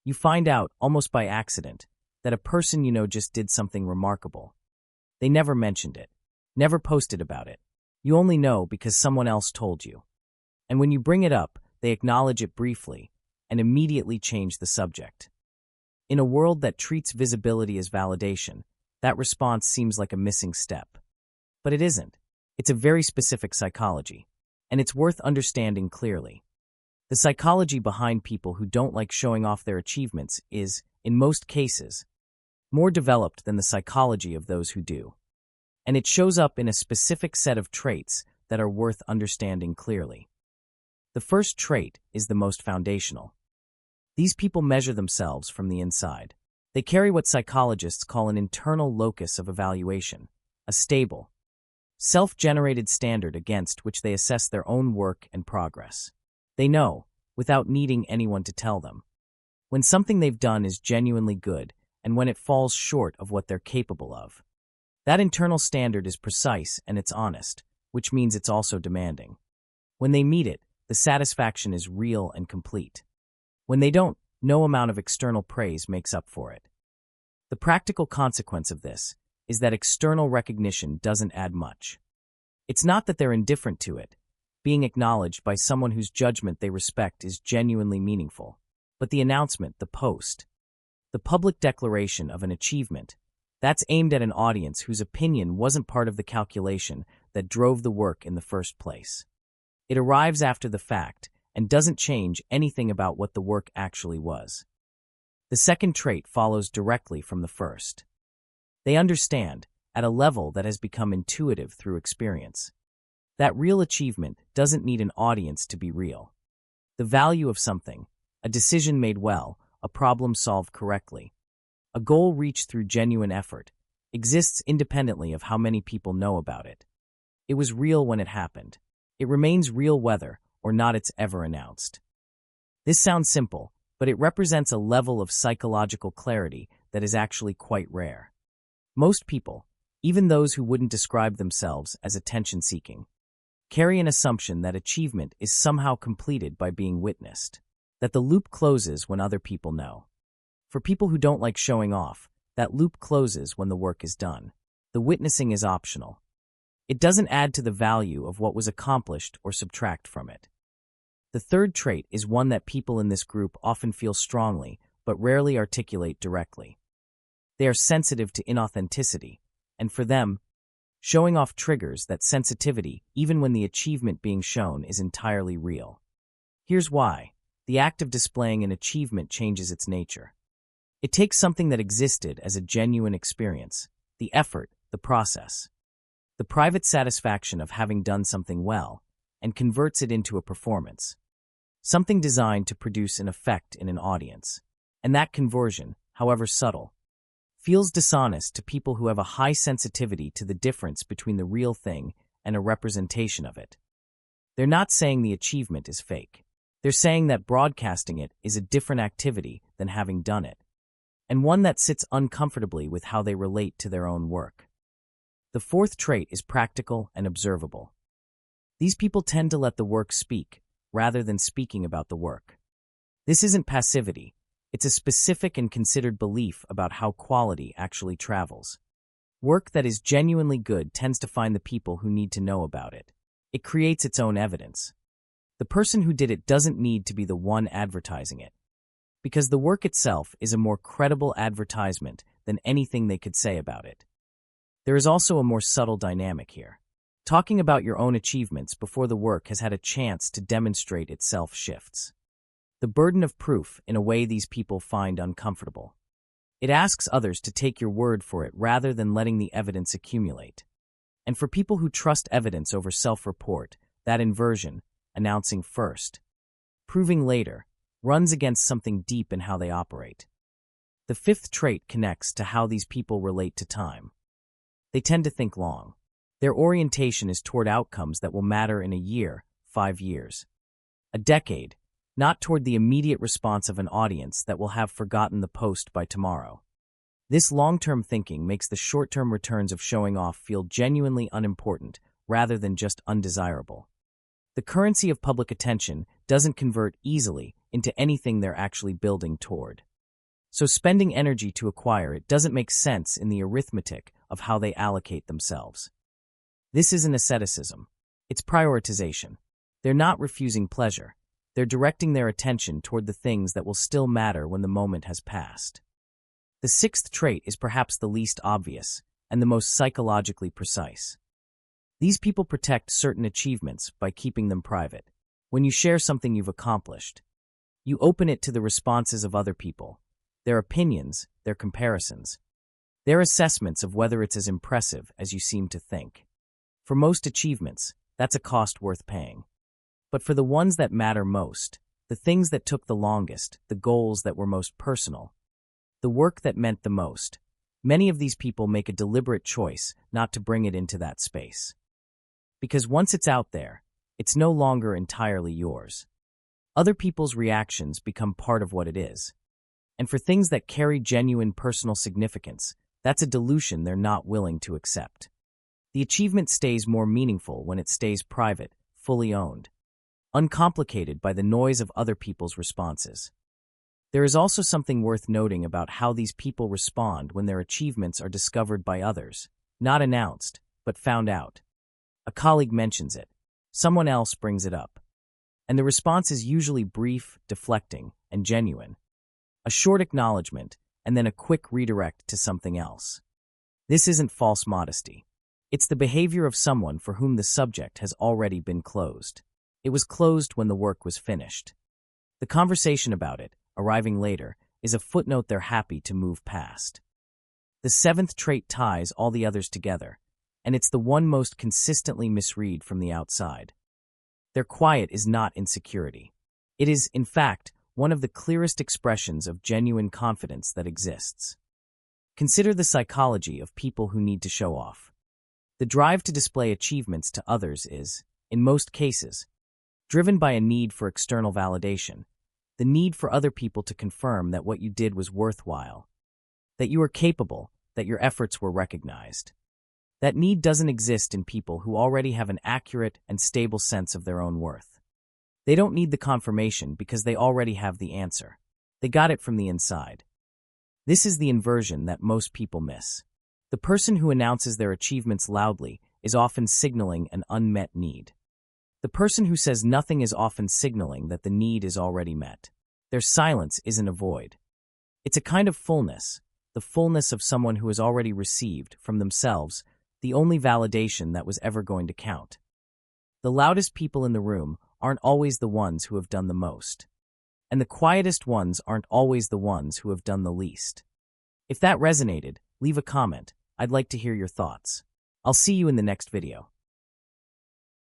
You find out, almost by accident, that a person you know just did something remarkable. They never mentioned it, never posted about it. You only know because someone else told you. And when you bring it up, they acknowledge it briefly and immediately change the subject. In a world that treats visibility as validation, that response seems like a missing step. But it isn't. It's a very specific psychology, and it's worth understanding clearly. The psychology behind people who don't like showing off their achievements is, in most cases, more developed than the psychology of those who do. And it shows up in a specific set of traits that are worth understanding clearly. The first trait is the most foundational. These people measure themselves from the inside. They carry what psychologists call an internal locus of evaluation, a stable, self-generated standard against which they assess their own work and progress. They know, without needing anyone to tell them, when something they've done is genuinely good and when it falls short of what they're capable of. That internal standard is precise and it's honest, which means it's also demanding. When they meet it, the satisfaction is real and complete. When they don't, no amount of external praise makes up for it. The practical consequence of this is that external recognition doesn't add much. It's not that they're indifferent to it, being acknowledged by someone whose judgment they respect is genuinely meaningful, but the announcement, the post, the public declaration of an achievement, that's aimed at an audience whose opinion wasn't part of the calculation that drove the work in the first place. It arrives after the fact and doesn't change anything about what the work actually was. The second trait follows directly from the first. They understand, at a level that has become intuitive through experience, that real achievement doesn't need an audience to be real. The value of something, a decision made well, a problem solved correctly, a goal reached through genuine effort, exists independently of how many people know about it. It was real when it happened. It remains real whether or not it's ever announced. This sounds simple, but it represents a level of psychological clarity that is actually quite rare. Most people, even those who wouldn't describe themselves as attention-seeking, carry an assumption that achievement is somehow completed by being witnessed, that the loop closes when other people know. For people who don't like showing off, that loop closes when the work is done. The witnessing is optional. It doesn't add to the value of what was accomplished or subtract from it. The third trait is one that people in this group often feel strongly, but rarely articulate directly. They are sensitive to inauthenticity, and for them, showing off triggers that sensitivity even when the achievement being shown is entirely real. Here's why. The act of displaying an achievement changes its nature. It takes something that existed as a genuine experience, the effort, the process, the private satisfaction of having done something well, and converts it into a performance, something designed to produce an effect in an audience. And that conversion, however subtle, feels dishonest to people who have a high sensitivity to the difference between the real thing and a representation of it. They're not saying the achievement is fake. They're saying that broadcasting it is a different activity than having done it, and one that sits uncomfortably with how they relate to their own work. The fourth trait is practical and observable. These people tend to let the work speak, rather than speaking about the work. This isn't passivity. It's a specific and considered belief about how quality actually travels. Work that is genuinely good tends to find the people who need to know about it. It creates its own evidence. The person who did it doesn't need to be the one advertising it, because the work itself is a more credible advertisement than anything they could say about it. There is also a more subtle dynamic here. Talking about your own achievements before the work has had a chance to demonstrate itself shifts the burden of proof in a way these people find uncomfortable. It asks others to take your word for it rather than letting the evidence accumulate. And for people who trust evidence over self-report, that inversion, announcing first, proving later, runs against something deep in how they operate. The fifth trait connects to how these people relate to time. They tend to think long. Their orientation is toward outcomes that will matter in a year, 5 years, a decade, not toward the immediate response of an audience that will have forgotten the post by tomorrow. This long-term thinking makes the short-term returns of showing off feel genuinely unimportant rather than just undesirable. The currency of public attention doesn't convert easily into anything they're actually building toward. So spending energy to acquire it doesn't make sense in the arithmetic of how they allocate themselves. This isn't asceticism. It's prioritization. They're not refusing pleasure. They're directing their attention toward the things that will still matter when the moment has passed. The sixth trait is perhaps the least obvious and the most psychologically precise. These people protect certain achievements by keeping them private. When you share something you've accomplished, you open it to the responses of other people, their opinions, their comparisons, their assessments of whether it's as impressive as you seem to think. For most achievements, that's a cost worth paying. But for the ones that matter most, the things that took the longest, the goals that were most personal, the work that meant the most, many of these people make a deliberate choice not to bring it into that space. Because once it's out there, it's no longer entirely yours. Other people's reactions become part of what it is. And for things that carry genuine personal significance, that's a dilution they're not willing to accept. The achievement stays more meaningful when it stays private, fully owned, uncomplicated by the noise of other people's responses. There is also something worth noting about how these people respond when their achievements are discovered by others, not announced, but found out. A colleague mentions it. Someone else brings it up. And the response is usually brief, deflecting, and genuine. A short acknowledgement, and then a quick redirect to something else. This isn't false modesty. It's the behavior of someone for whom the subject has already been closed. It was closed when the work was finished. The conversation about it, arriving later, is a footnote they're happy to move past. The seventh trait ties all the others together, and it's the one most consistently misread from the outside. Their quiet is not insecurity. It is, in fact, one of the clearest expressions of genuine confidence that exists. Consider the psychology of people who need to show off. The drive to display achievements to others is, in most cases, driven by a need for external validation, the need for other people to confirm that what you did was worthwhile, that you were capable, that your efforts were recognized. That need doesn't exist in people who already have an accurate and stable sense of their own worth. They don't need the confirmation because they already have the answer. They got it from the inside. This is the inversion that most people miss. The person who announces their achievements loudly is often signaling an unmet need. The person who says nothing is often signaling that the need is already met. Their silence isn't a void. It's a kind of fullness, the fullness of someone who has already received, from themselves, the only validation that was ever going to count. The loudest people in the room aren't always the ones who have done the most. And the quietest ones aren't always the ones who have done the least. If that resonated, leave a comment. I'd like to hear your thoughts. I'll see you in the next video.